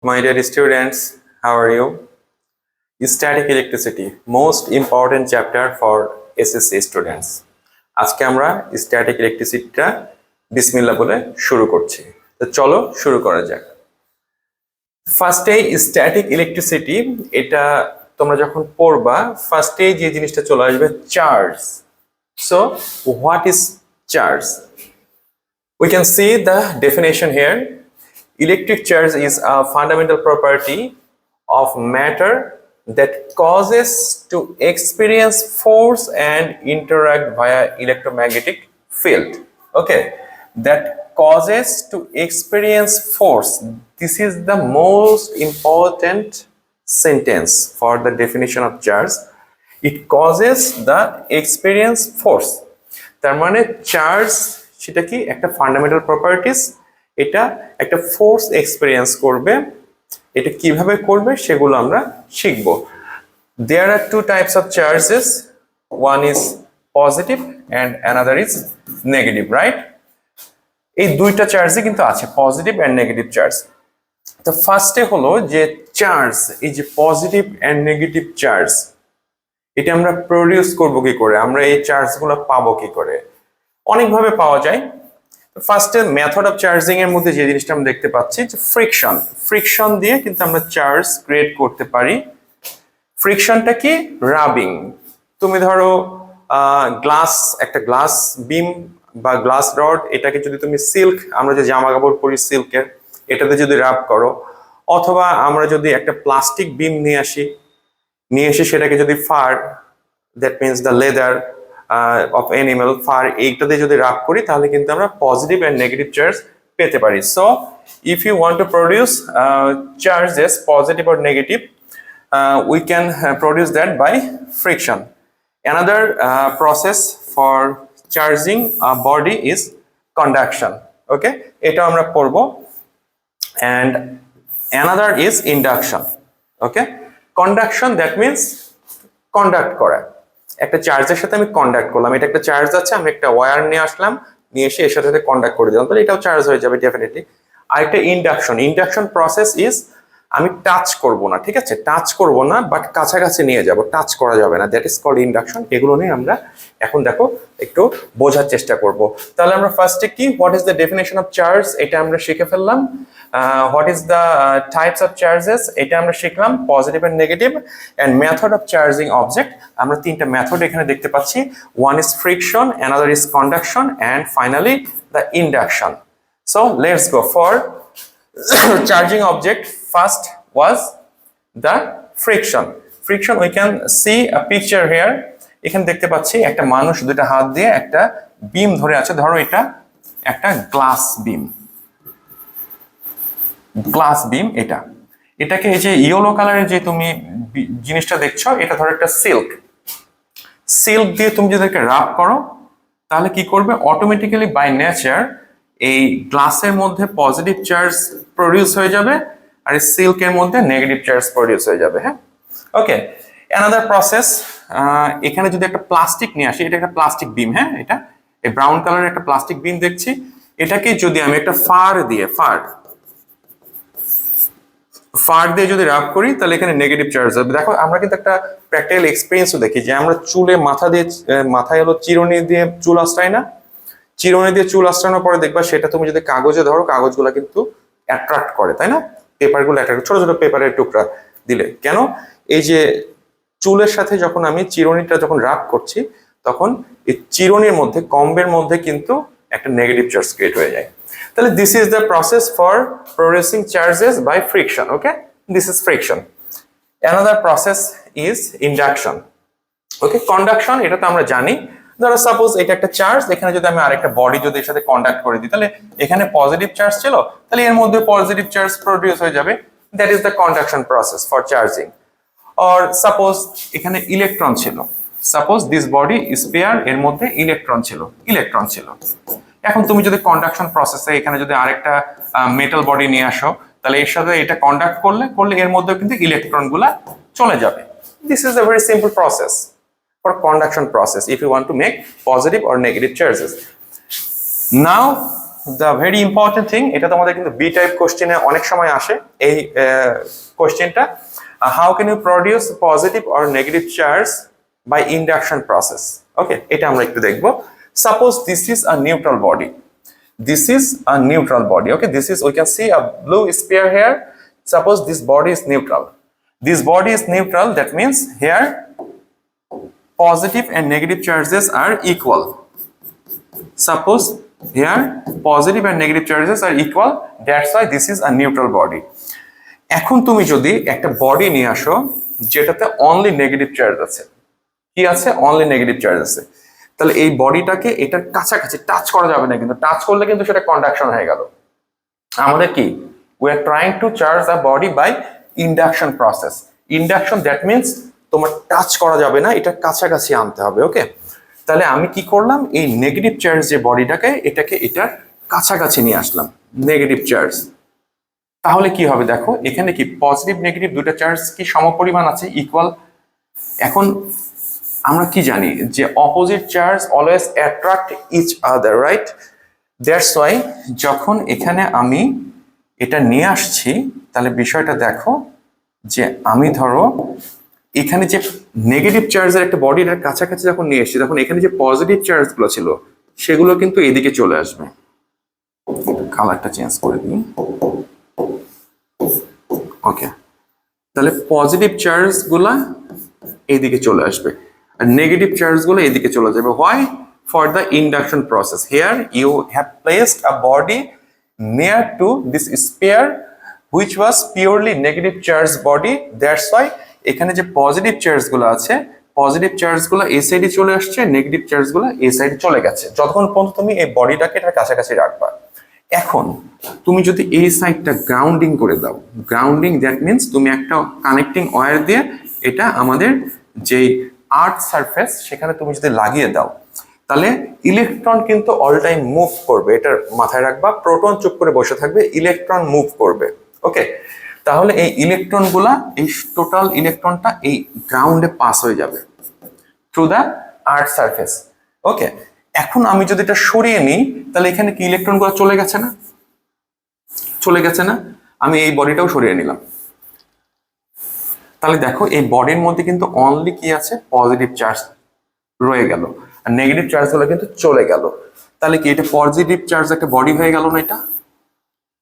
My dear students, how are you? Static electricity, most important chapter for SSC students. আজকে আমরা static ইলেকট্রিসিটিটা বিসমিল্লাহ বলে শুরু করছি। তো চলো শুরু করা যাক। ফার্স্টে স্ট্যাটিক ইলেকট্রিসিটি, এটা তোমরা যখন পড়বা ফার্স্টে যে জিনিসটা চলে আসবে charge. So what is charge? We can see the definition here. Electric charge is a fundamental property of matter that causes to experience force and interact via electromagnetic field. Okay, that causes to experience force. This is the most important sentence for the definition of charge. It causes the experience force. তার মানে charge সেটা কি একটা fundamental properties, এটা একটা force experience করবে। এটা কিভাবে করবে সেগুলো আমরা শিখব। There are two types of charges, one is positive and another is negative, right? এই দুইটা চার্জই কিন্তু আছে, পজিটিভ অ্যান্ড নেগেটিভ চার্জ। তো ফার্স্টে হলো যে চার্জ, এই যে পজিটিভ অ্যান্ড নেগেটিভ চার্জ, এটা আমরা প্রডিউস করব কি করে, আমরা এই চার্জগুলো পাবো কি করে? অনেকভাবে পাওয়া যায়। ফার্স্টে মেথড অফ চার্জিং এর মধ্যে যে জিনিসটা আমরা দেখতে পাচ্ছি যে ফ্রিকশন দিয়ে কিন্তু আমরা চার্জ ক্রিয়েট করতে পারি। ফ্রিকশনটা কি? রাবিং। তুমি ধরো একটা গ্লাস বিম বা গ্লাস রড, এটাকে যদি তুমি সিল্ক, আমরা যে জামা কাপড় পরি সিল্কের, এটাতে যদি রাব করো, অথবা আমরা যদি একটা প্লাস্টিক বিম নিয়ে এসে সেটাকে যদি fur, that means the leather of animal fur, এইটাতে যদি রাব করি তাহলে কিন্তু আমরা পজিটিভ অ্যান্ড নেগেটিভ চার্জ পেতে পারি। So if you want to produce charges positive or negative, we can produce that by friction. Another process for charging a body is conduction. Okay, এটা আমরা পড়ব। And another is induction. Okay, conduction, that means conduct করা। একটা চার্জের সাথে আমি conduct করলাম, এটা একটা চার্জ আছে, আমি একটা ওয়্যার নিয়ে আসলাম, নিয়ে এসে এর সাথে কন্ডাক্ট করে দিলাম, তাহলে এটাও চার্জ হয়ে যাবে ডেফিনেটলি। আর একটা ইন্ডাকশন প্রসেস ইজ, আমি টাচ করব না, ঠিক আছে, টাচ করব না, বাট কাছাকাছি নিয়ে যাব, টাচ করা যাবে না, দ্যাট ইজ কল্ড ইন্ডাকশন। এগুলো নিয়ে আমরা এখন দেখো একটু বোঝার চেষ্টা করব। তাহলে আমরা ফার্স্টে কি, what is the definition of charge, এটা আমরা শিখে ফেললাম। What is the types of charges, এটা আমরা শিখলাম, positive and negative. And method of charging object, আমরা তিনটা মেথড এখানে দেখতে পাচ্ছি। One is friction, another is conduction, and finally the induction. So let's go for charging object. First was the friction. We can see a picture here. এখানে দেখতে পাচ্ছি একটা মানুষ দুটো হাত দিয়ে একটা বিম ধরে আছে। ধরো এটা একটা গ্লাস বিম, এটাকে এই যে ইয়েলো কালারের যে তুমি জিনিসটা দেখছো, এটা ধরো একটা সিল্ক দিয়ে তুমি যদি রাব করো, তাহলে কি করবে, অটোমেটিক্যালি বাই নেচার এই গ্লাসের মধ্যে পজিটিভ চার্জ প্রডিউস হয়ে যাবে, আর এই সিল্কের মধ্যে নেগেটিভ চার্জ প্রডিউস হয়ে যাবে। হ্যাঁ, ওকে। অ্যানাদার প্রসেস, এখানে যদি একটা প্লাস্টিক নিয়ে আসি, এটা একটা প্লাস্টিক বিম, হ্যাঁ, এটা এই ব্রাউন কালারের একটা প্লাস্টিক বিম দেখছি, এটাকে যদি আমি একটা ফার দিয়ে যদি রাব করি, তাহলে এখানে নেগেটিভ চার্জ হবে। দেখো আমরা কিন্তু একটা প্র্যাকটিক্যাল এক্সপেরিয়েন্সও দেখি যে আমরা চুলে মাথায় হলো চিরুনি দিয়ে চুল আঁচড়াই না, চিরুনি দিয়ে চুল আঁচড়ানোর পরে দেখবা সেটা তুমি যদি কাগজে ধরো, কাগজগুলো কিন্তু অ্যাট্রাক্ট করে, তাই না? পেপারগুলো অ্যাট্রাক্ট, ছোট ছোট পেপারের টুকরা দিলে কেন, এই যে চুলের সাথে যখন আমি চিরুনিটা যখন রাব করছি, তখন এই চিরুনির মধ্যে, কম্বের মধ্যে কিন্তু একটা নেগেটিভ চার্জ ক্রিয়েট হয়ে যায়। তাহলে this is the process for producing charges by friction. Okay, this is friction. Another process is induction. Okay, conduction, এটা তো আমরা জানি। ধরো সাপোজ এটা একটা চার্জ, এখানে যদি আমি আরেকটা বডি যদি এর সাথে কন্ডাক্ট করে দিই, তাহলে এখানে পজিটিভ চার্জ ছিল, তাহলে এর মধ্যে পজিটিভ চার্জ প্রডিউস হয়ে যাবে, that is the conduction process for charging. Or suppose এখানে ইলেকট্রন ছিল, suppose this body is pair, এর মধ্যে ইলেকট্রন ছিল। এখন তুমি যদি কন্ডাকশন প্রসেসে এখানে যদি আরেকটা মেটাল বডি নিয়ে আসো, তাহলে এর সাথে এটা কন্ডাক্ট করলে এর মধ্যে কিন্তু ইলেকট্রনগুলা চলে যাবে। This is a very simple process for conduction process if you want to make positive or negative charges. Now the very important thing, এটা তোমাদের কিন্তু বি টাইপ কোশ্চেনে অনেক সময় আসে এই কোশ্চেনটা, how can you produce positive or negative charge by induction process. Okay, এটা আমরা একটু দেখবো। Suppose this is a neutral body, this is a neutral body. Okay, this is, we can see a blue sphere here. Suppose this body is neutral, this body is neutral, that means here positive and negative charges are equal. Suppose here positive and negative charges are equal, that's why this is a neutral body. এখন তুমি যদি একটা body নিয়ে আসো যেটাতে only negative charge আছে, কি আছে, অনলি নেগেটিভ চার্জ আছে, তাহলে এই বডিটাকে এটার কাছাকাছি টাচ করা যাবে না, কিন্তু টাচ করলে কিন্তু সেটা কন্ডাকশন হয়ে গেল। আমাদের কি, we are trying to charge a body by induction process. Induction that means তোমার টাচ করা যাবে না, এটা কাছাকাছি আনতে হবে। ওকে, তাহলে আমি কি করলাম, এই নেগেটিভ চার্জ যে বডিটাকে এটাকে এটার কাছাকাছি নিয়ে আসলাম, নেগেটিভ চার্জ। তাহলে কি হবে দেখো, এখানে কি পজিটিভ নেগেটিভ দুটো চার্জ কি সমপরিমাণ আছে, ইকুয়াল। এখন আমরা কি জানি যে opposite charge always attract each other, right? That's why যখন এখানে আমি এটা নিয়ে আসছি, তাহলে বিষয়টা দেখো যে আমি ধরো এখানে যে নেগেটিভ চার্জের একটা বডির কাছাকাছি যখন নিয়ে এসছি, তখন এখানে যে পজিটিভ চার্জগুলো ছিল সেগুলো কিন্তু এদিকে চলে আসবে। কালারটা চেঞ্জ করে দিই। ওকে, তাহলে পজিটিভ চার্জগুলা এইদিকে চলে আসবে আর নেগেটিভ চার্জগুলো এদিকে চলে যাবে। Why? For the induction process. Here you have placed a body near to this sphere which was purely negative charge body, that's why এখানে যে পজিটিভ চার্জগুলো আছে, পজিটিভ চার্জগুলো এই সাইডে চলে আসছে, নেগেটিভ চার্জগুলো এই সাইডে চলে গেছে, যতক্ষণ পর্যন্ত তুমি এই বডিটাকে এটার কাছাকাছি রাখবা। এখন তুমি যদি এই সাইডটা গ্রাউন্ডিং করে দাও, গ্রাউন্ডিং দ্যাট মিনস তুমি একটা কানেক্টিং ওয়্যার দিয়ে এটা আমাদের যেই আর্থ সারফেস সেখানে তুমি যদি লাগিয়ে দাও, তাহলে ইলেকট্রন কিন্তু অল টাইম মুভ করবে, এটার মাথায় রাখবা। প্রোটন চুপ করে বসে থাকবে, ইলেকট্রন মুভ করবে। ওকে, তাহলে এই ইলেকট্রনগুলা, এই টোটাল ইলেকট্রনটা এই গ্রাউন্ডে পাস হয়ে যাবে থ্রু দ্য আর্থ সারফেস। ওকে, এখন আমি যদি এটা সরিয়ে নিই, তাহলে এখানে কি ইলেকট্রনগুলো চলে গেছে না, চলে গেছে না? আমি এই বডিটাও সরিয়ে নিলাম, তাহলে দেখো এই বডির মধ্যে কিন্তু অনলি কি আছে, পজিটিভ চার্জ রয়ে গেল, আর নেগেটিভ চার্জগুলো কিন্তু চলে গেল। তাহলে কি এটা পজিটিভ চার্জ একটা বডি হয়ে গেল না এটা?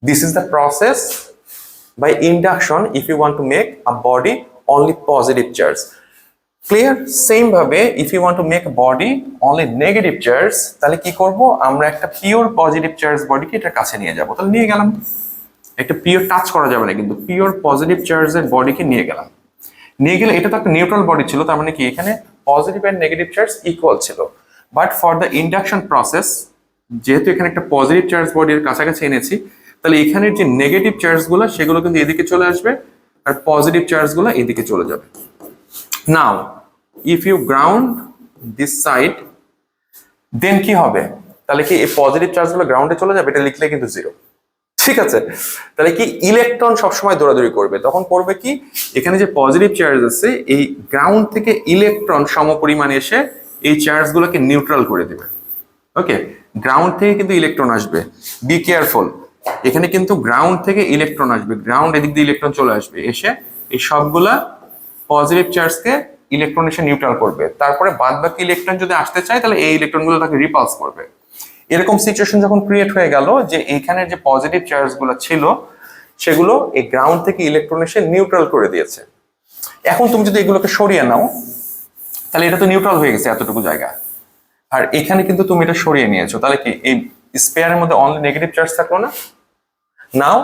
This is the process by induction if you want to make a body only positive charge. Clear? Same ভাবে if you want to make body only negative charge, তাহলে কি করব, আমরা একটা পিওর পজিটিভ চার্জ বডিকে এটার কাছে নিয়ে যাব। তাহলে নিয়ে গেলাম, একটা পিওর টাচ করা যাবে না, কিন্তু পিওর পজিটিভ চার্জের বডিকে নিয়ে গেলাম। নিয়ে গেলে এটা তো একটা নিউট্রাল বডি ছিল, তার মানে কি এখানে positive and negative charge equal ছিল। But for the induction process, যেহেতু এখানে একটা পজিটিভ চার্জ বডির কাছাকাছি এনেছি, তাহলে এখানের যে নেগেটিভ চার্জগুলো সেগুলো কিন্তু এদিকে চলে আসবে, আর পজিটিভ চার্জগুলো এদিকে চলে যাবে। Now if you ground this side, then কি হবে, তাহলে কি এই পজিটিভ চার্জগুলো গ্রাউন্ডে চলে যাবে, এটা লিখলে কিন্তু জিরো। ঠিক আছে, তাহলে কি ইলেকট্রন সবসময় দৌড়াদৌড়ি করবে, তখন করবে কি, এখানে যে পজিটিভ চার্জ আছে এই গ্রাউন্ড থেকে ইলেকট্রন সমপরিমাণ এসে এই চার্জগুলোকে নিউট্রাল করে দেবে। ওকে, গ্রাউন্ড থেকে কিন্তু ইলেকট্রন আসবে, বি কেয়ারফুল, এখানে কিন্তু গ্রাউন্ড থেকে ইলেকট্রন আসবে, গ্রাউন্ড এদিক দিয়ে ইলেকট্রন চলে আসবে, এসে এই সবগুলা পজিটিভ চার্জকে ইলেকট্রন এসে নিউট্রাল করবে। তারপরে বাদ বাকি ইলেকট্রন যদি আসতে চায়, তাহলে এই ইলেকট্রনগুলো তাকে রিপালস করবে। এরকম সিচুয়েশন যখন ক্রিয়েট হয়ে গেল যে এইখানে যে পজিটিভ চার্জগুলো ছিল সেগুলো এই গ্রাউন্ড থেকে ইলেকট্রন এসে নিউট্রাল করে দিয়েছে। এখন তুমি যদি এগুলোকে সরিয়ে নাও, তাহলে এটা তো নিউট্রাল হয়ে গেছে এতটুকু জায়গা, আর এখানে কিন্তু তুমি এটা সরিয়ে নিয়েছো, তাহলে কি এই স্পেয়ারের মধ্যে অনলি নেগেটিভ চার্জ থাকলো না? নাও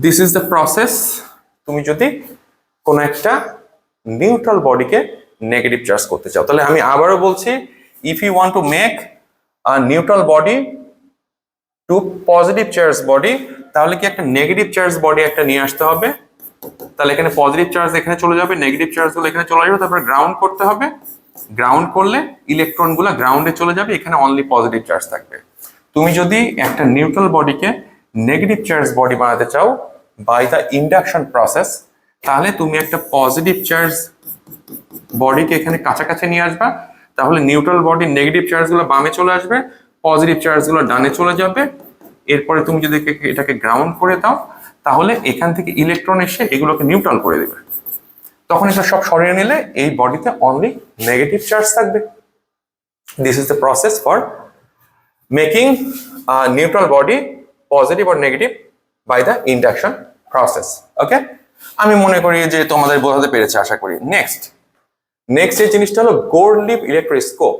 দিস ইজ দ্য প্রসেস, তুমি যদি কোনো একটা নিউট্রাল বডিকে নেগেটিভ চার্জ করতে চাও, তাহলে আমি আবারও বলছি, if you want to make a neutral body to positive charge body, তাহলে কি একটা নেগেটিভ চার্জ বডি একটা নিয়ে আসতে হবে, তাহলে এখানে পজিটিভ চার্জ এখানে চলে যাবে, নেগেটিভ চার্জগুলো এখানে চলে যাবে, তারপর গ্রাউন্ড করতে হবে, গ্রাউন্ড করলে ইলেকট্রনগুলো গ্রাউন্ডে চলে যাবে, এখানে অনলি পজিটিভ চার্জ থাকবে। তুমি যদি একটা নিউট্রাল বডিকে নেগেটিভ চার্জ বডি বানাতে চাও বাই দ্য ইন্ডাকশন প্রসেস, তাহলে তুমি একটা পজিটিভ চার্জ বডিকে এখানে কাছাকাছি নিয়ে আসবা, তাহলে নিউট্রাল বডির নেগেটিভ চার্জগুলো বামে চলে আসবে, পজিটিভ চার্জগুলো ডানে চলে যাবে। এরপরে তুমি যদি এটাকে গ্রাউন্ড করে দাও তাহলে এখান থেকে ইলেকট্রন এসে এগুলোকে নিউট্রাল করে দেবে। তখন এটা সব সরিয়ে নিলে এই বডিতে অনলি নেগেটিভ চার্জ থাকবে। This is the process for making neutral body positive or negative by the induction process. Okay, আমি মনে করি যে তোমাদের বোঝাতে পেরেছে আশা করি। নেক্সট যে জিনিসটা হলো গোল্ডলিপ ইলেকট্রোস্কোপ।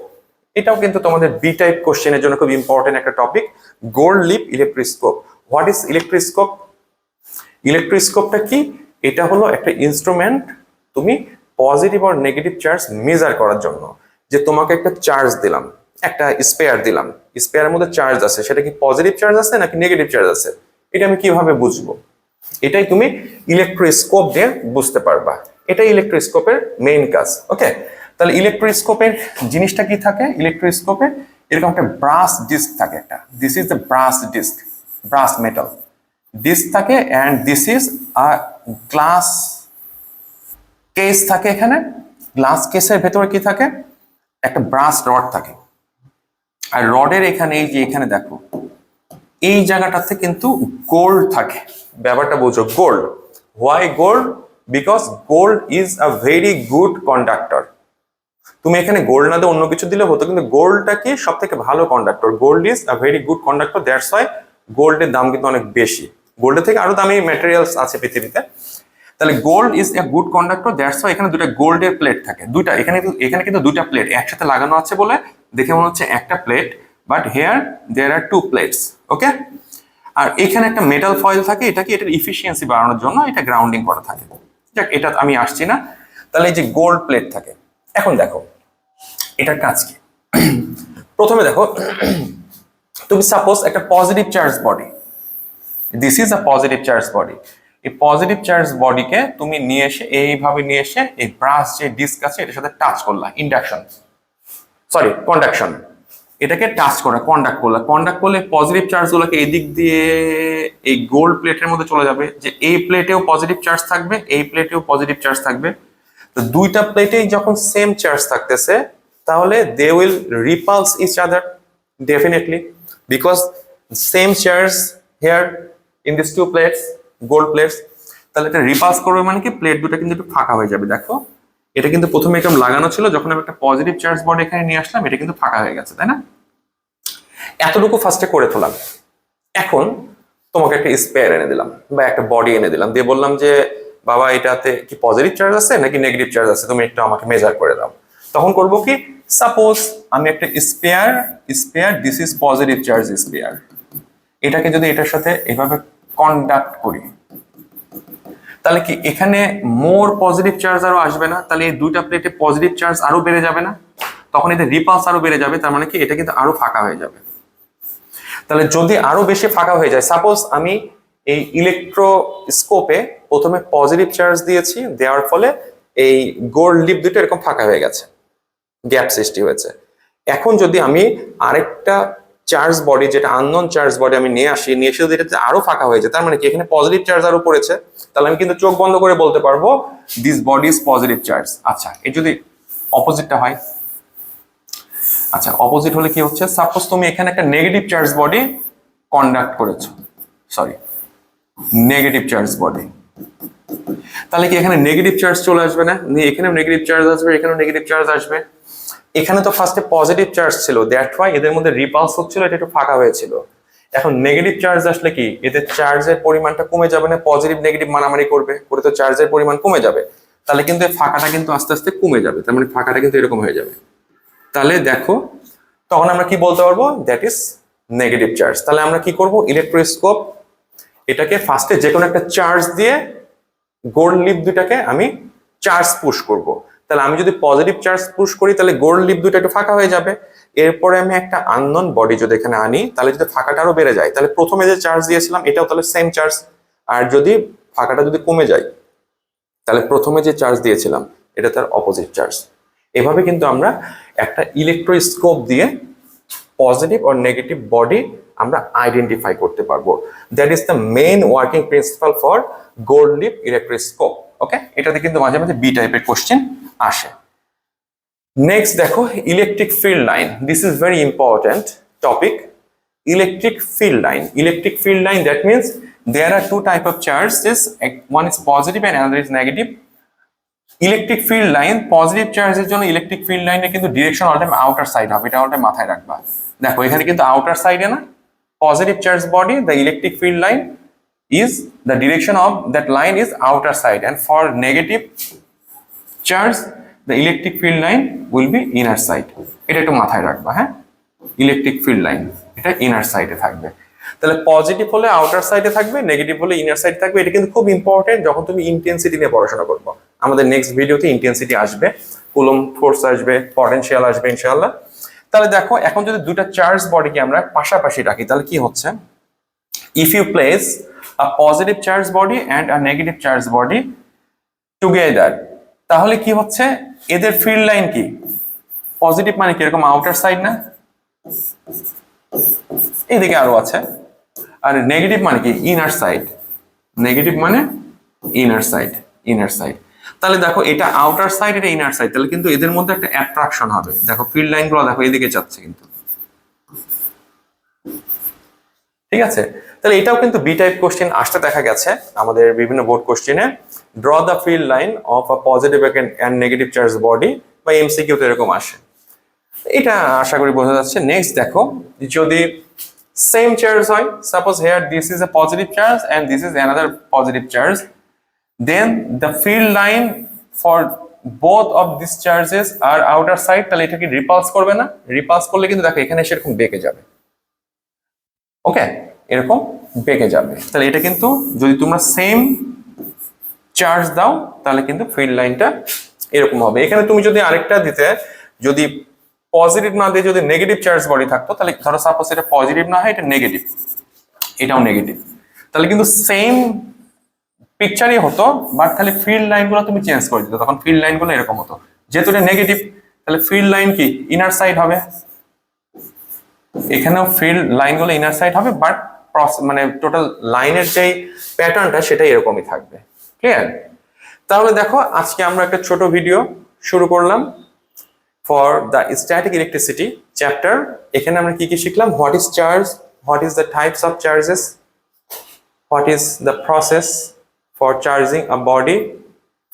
এটাও কিন্তু তোমাদের বি টাইপ কোশ্চেনের জন্য খুব ইম্পর্টেন্ট একটা topic. Gold leaf electroscope. What is electroscope? ইলেকট্রোস্কোপটা কি? এটা হলো একটা ইনস্ট্রুমেন্ট তুমি পজিটিভ আর নেগেটিভ চার্জ মেজার করার জন্য। যে তোমাকে একটা চার্জ দিলাম, একটা স্পেয়ার দিলাম, স্পেয়ারের মধ্যে চার্জ আছে, সেটা কি পজিটিভ চার্জ আছে নাকি নেগেটিভ চার্জ আছে, এটা আমি কিভাবে বুঝবো? এটাই তুমি ইলেকট্রোস্কোপ দিয়ে বুঝতে পারবা। এটাই ইলেকট্রোস্কোপের মেইন কাজ। ওকে, তাহলে ইলেকট্রোস্কোপের জিনিসটা কি থাকে? ইলেকট্রোস্কোপে এরকম একটা ব্রাস ডিস্ক থাকে একটা। This is the brass disc, brass metal disc থাকে, and this is a glass case থাকে। এখানে গ্লাস কেসের ভেতরে কি থাকে? একটা ব্রাস রড থাকে। আর রডের এখানে এই যে এখানে দেখো এই জায়গাটাতে কিন্তু গোল্ড থাকে। ব্যাপারটা বুঝো, gold. Why gold? Because gold is a very good conductor. তুমি এখানে গোল্ড না দিয়ে অন্য কিছু দিলে হতো, কিন্তু গোল্ডটা কি সব থেকে ভালো conductor. Gold is a very good conductor, that's why গোল্ডের দাম কিন্তু অনেক বেশি। গোল্ডের থেকে আরো দামি ম্যাটেরিয়ালস আছে পৃথিবীতে। তাহলে gold is a good conductor, that's why এখানে দুটো গোল্ডের প্লেট থাকে। দুইটা এখানে কিন্তু দুইটা প্লেট একসাথে লাগানো আছে বলে দেখে মনে হচ্ছে একটা plate, but here there are two plates. Okay, আর এখানে একটা মেটাল ফয়েল থাকে। এটা কি এটার ইফিসিয়েন্সি বাড়ানোর জন্য এটা গ্রাউন্ডিং করা থাকে। যাক, এটা আমি আসছি না। তাহলে এই যে গোল্ড প্লেট থাকে। এখন দেখো এটার কাজ কি। প্রথমে দেখো, তুমি সাপোজ একটা positive charge body, this is a positive charge body. এই পজিটিভ চার্জ বডিকে তুমি নিয়ে এসে এইভাবে নিয়ে এসে এই ব্রাশ যে ডিস্ক আছে এটার সাথে টাচ করলা, কন্ডাকশন। এটাকে টাচ করে কন্ডাক্ট করলে পজিটিভ চার্জ গুলোকে এই দিক দিয়ে এই গোল্ড প্লেটের মধ্যে চলে যাবে। যে এই প্লেটেও পজিটিভ চার্জ থাকবে, এই প্লেটেও পজিটিভ চার্জ থাকবে। তো দুইটা প্লেটেই যখন সেম চার্জ থাকতেছে তাহলে they will repulse each other definitely, because same charge here in this two plates, gold plates. তাহলে এটা রিপালস করবে মানে কি, প্লেট দুটো কিন্তু একটু ফাঁকা হয়ে যাবে। দেখো এটা কিন্তু প্রথমে এরকম লাগানো ছিল, যখন আমি একটা পজিটিভ চার্জ বডি এখানে নিয়ে আসলাম এটা কিন্তু ফাঁকা হয়ে গেছে, তাই না? এতটুকু ফার্স্টে করে ফেলাম। এখন তোমাকে একটা স্পেয়ার এনে দিলাম বা একটা বডি এনে দিলাম, দিয়ে বললাম যে বাবা এটাতে কি পজিটিভ চার্জ আছে নাকি নেগেটিভ চার্জ আছে, তুমি একটু আমাকে মেজার করে দাও। তখন করবো কি, সাপোজ আমি একটা spare this is positive charge spare, এটাকে যদি এটার সাথে এভাবে কন্ডাক্ট করি তাহলে কি এখানে মোর পজিটিভ চার্জ আরো আসবে না? তাহলে এই দুইটা প্লেটে পজিটিভ চার্জ আরো বেড়ে যাবে না? তখন এতে রিপালস আরো বেড়ে যাবে, তার মানে কি এটা কিন্তু আরো ফাঁকা হয়ে যাবে। তাহলে যদি আরো বেশি ফাঁকা হয়ে যায়, সাপোজ আমি এই ইলেকট্রোস্কোপে প্রথমে পজিটিভ চার্জ দিয়েছি, দেওয়ার ফলে এই গোল্ড লিপ দুটো এরকম ফাঁকা হয়ে গেছে, গ্যাপ সৃষ্টি হয়েছে। এখন যদি আমি আরেকটা চার্জ বডি, যেটা আননোন চার্জ বডি আমি নিয়ে এসে যদি এটা আরো ফাঁকা হয়ে যায়, তার মানে কি এখানে পজিটিভ চার্জ আরো পড়েছে, তাহলে আমি কিন্তু চোখ বন্ধ করে বলতে পারবো this body is positive charge. আচ্ছা, এর যদি অপোজিটটা হয়, আচ্ছা অপোজিট হলে কি হচ্ছে, সাপোজ তুমি এখানে একটা নেগেটিভ চার্জ বডি কন্ডাক্ট করেছো, নেগেটিভ চার্জ বডি, তাহলে কি এখানে নেগেটিভ চার্জ চলে আসবে না? এখানেও নেগেটিভ চার্জ আসবে, এখানেও নেগেটিভ চার্জ আসবে। এখানে তো ফার্স্টে পজিটিভ চার্জ ছিল, দ্যাট ওয়াই এদের মধ্যে রিপালস হচ্ছিল, এটা একটু ফাঁকা হয়েছিল। এখন নেগেটিভ চার্জ আসলে কি এদের চার্জের পরিমাণটা কমে যাবে না? পজিটিভ নেগেটিভ মারামারি করে তো চার্জের পরিমাণ কমে যাবে, তাহলে কিন্তু এই ফাঁকাটা কিন্তু আস্তে আস্তে কমে যাবে, তার মানে ফাঁকাটা কিন্তু এরকম হয়ে যাবে। তাহলে দেখো তখন আমরা কি বলতে পারবো, দ্যাট ইজ নেগেটিভ চার্জ। তাহলে আমরা কি করব, ইলেকট্রোস্কোপ এটাকে ফার্স্টে যে কোনো একটা চার্জ দিয়ে গোল্ড লিপ দুটাকে আমি চার্জ পুশ করব। তাহলে আমি যদি পজিটিভ চার্জ পুশ করি তাহলে গোল্ড লিপ দুটো একটু ফাঁকা হয়ে যাবে। এরপরে আমি একটা আননোন বডি যদি এখানে আনি, তাহলে যদি ফাঁকাটা আরো বেড়ে যায়, তাহলে প্রথমে যে চার্জ দিয়েছিলাম এটাও তাহলে সেম চার্জ। আর যদি ফাঁকাটা যদি কমে যায় তাহলে প্রথমে যে চার্জ দিয়েছিলাম এটা তার অপোজিট চার্জ। এভাবে কিন্তু আমরা একটা ইলেকট্রোস্কোপ দিয়ে পজিটিভ আর নেগেটিভ বডি আমরা আইডেন্টিফাই করতে পারবো। That is the main working principle for gold leaf electroscope. Okay, এটাতে কিন্তু মাঝে মাঝে বি টাইপের কোশ্চেন আসে। নেক্সট দেখো electric field line, this is very important. topic, electric field line. Electric field line, that means there are two type of charges, one is positive and another is negative. Electric field line, positive চার্জের জন্য electric field লাইনে কিন্তু direction all time outer side হবে, এটা all time মাথায় রাখবা। দেখো এখানে কিন্তু আউটার সাইডে না, positive charge body, the electric field line is the direction of that line is outer side, and for negative charge the electric field line will be inner side. এটা একটু মাথায় রাখবা, হ্যাঁ, ইলেকট্রিক ফিল্ড লাইন এটা inner সাইডে থাকবে। তাহলে positive হলে আউটার সাইডে থাকবে, নেগেটিভ হলে ইনার সাইড থাকবে। এটা কিন্তু খুব ইম্পর্টেন্ট যখন তুমি ইন্টেন্সিটি নিয়ে পড়াশোনা করবো। আমাদের নেক্সট ভিডিওতে ইন্টেন্সিটি আসবে, কুলম ফোর্স আসবে, পটেনশিয়াল আসবে ইনশাআল্লাহ। তাহলে দেখো এখন যদি দুটা চার্জ বডিকে আমরা পাশাপাশি রাখি তাহলে কি হচ্ছে, if you place a positive charge body and a negative charge body together, তাহলে কি হচ্ছে, এদের ফিল্ড লাইন কি, পজিটিভ মানে কি এরকম আউটার সাইড না, এইদিকে আরো আছে, আর নেগেটিভ মানে কি ইনার সাইড, নেগেটিভ মানে ইনার সাইড, ইনার সাইড। তাহলে দেখো এটা আউটার সাইড, এটা ইনার সাইড, তাহলে কিন্তু এদের মধ্যে একটা অ্যাট্রাকশন হবে। দেখো ফিল্ড লাইন গুলো দেখো এদিকে যাচ্ছে কিন্তু, ঠিক আছে। তাহলে এটাও কিন্তু বি টাইপ কোশ্চেন আসতে দেখা গেছে আমাদের বিভিন্ন বোর্ড কোশ্চেনে, draw the field line of a positive and negative charge body, বা এমসিকিউ তে এরকম আসে। এটা আশা করি বোঝা যাচ্ছে। নেক্সট দেখো, যদি সেম চার্জ হয়, suppose here this is a positive charge and this is another positive charge, then the field line for both of this charges are outer side, তাহলে এটা কি রিপালস করবে না? রিপালস করলে কিন্তু দেখো এখানে সেরকম বেঁকে যাবে, ওকে, এরকম বেঁকে যাবে। তাহলে এটা কিন্তু যদি তোমরা সেম চার্জ দাও তাহলে কিন্তু ফিল্ড লাইনটা এরকম হবে। এখানে তুমি যদি আরেকটা দিতে, যদি পজিটিভ না দিয়ে যদি নেগেটিভ চার্জ বডি থাকতো, তাহলে ধরো সাপোজ এটা পজিটিভ না হয়, এটা নেগেটিভ, এটাও নেগেটিভ, তাহলে কিন্তু সেম পিকচারই হতো, বাট খালি ফিল্ড লাইনগুলো তুমি চেঞ্জ করে দিতে, তখন ফিল্ড লাইনগুলো এরকম হতো। যেহেতু এটা নেগেটিভ তাহলে ফিল্ড লাইন কি ইনার সাইড হবে, এখানেও ফিল্ড লাইনগুলো ইনার সাইড হবে, বাট মানে টোটাল লাইনের যে প্যাটার্নটা সেটা এরকমই থাকবে। ক্লিয়ার? তাহলে দেখো আজকে আমরা একটা ছোট ভিডিও শুরু করলাম for the static electricity chapter. এখানে আমরা কি কি শিখলাম, what is charge, what is the types of charges, what is the process for charging a body,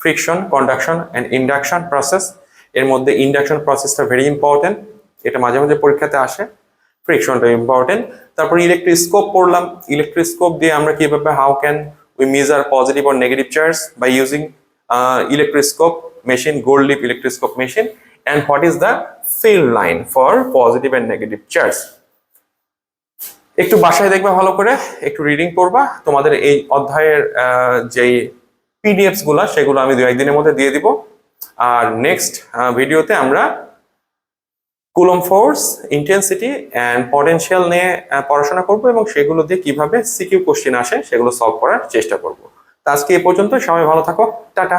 friction, conduction and induction process. এর মধ্যে ইন্ডাকশন প্রসেসটা ভেরি ইম্পর্টেন্ট, এটা মাঝে মাঝে পরীক্ষাতে আসে, ফ্রিকশনটা ইম্পর্টেন্ট। তারপর ইলেকট্রোস্কোপ পড়লাম, ইলেকট্রোস্কোপ দিয়ে আমরা কিভাবে, how can we measure positive or negative charge by using electroscope machine, gold leaf electroscope machine, and what is the field line for positive and negative charge. একটু বাসায় দেখবা ভালো করে, একটু রিডিং করবা, তোমাদের এই অধ্যায়ের যেই পিডিএফস গুলা সেগুলো আমি 2-1 দিনের মধ্যে দিয়ে দিব। আর নেক্সট ভিডিওতে আমরা coulomb force, intensity and potential নিয়ে পড়াশোনা করব, এবং সেগুলো দিয়ে কিভাবে সিকিউ কোশ্চেন আসে সেগুলো সলভ করার চেষ্টা করব। তো আজকে এই পর্যন্ত, সবাই ভালো থাকো, টাটা।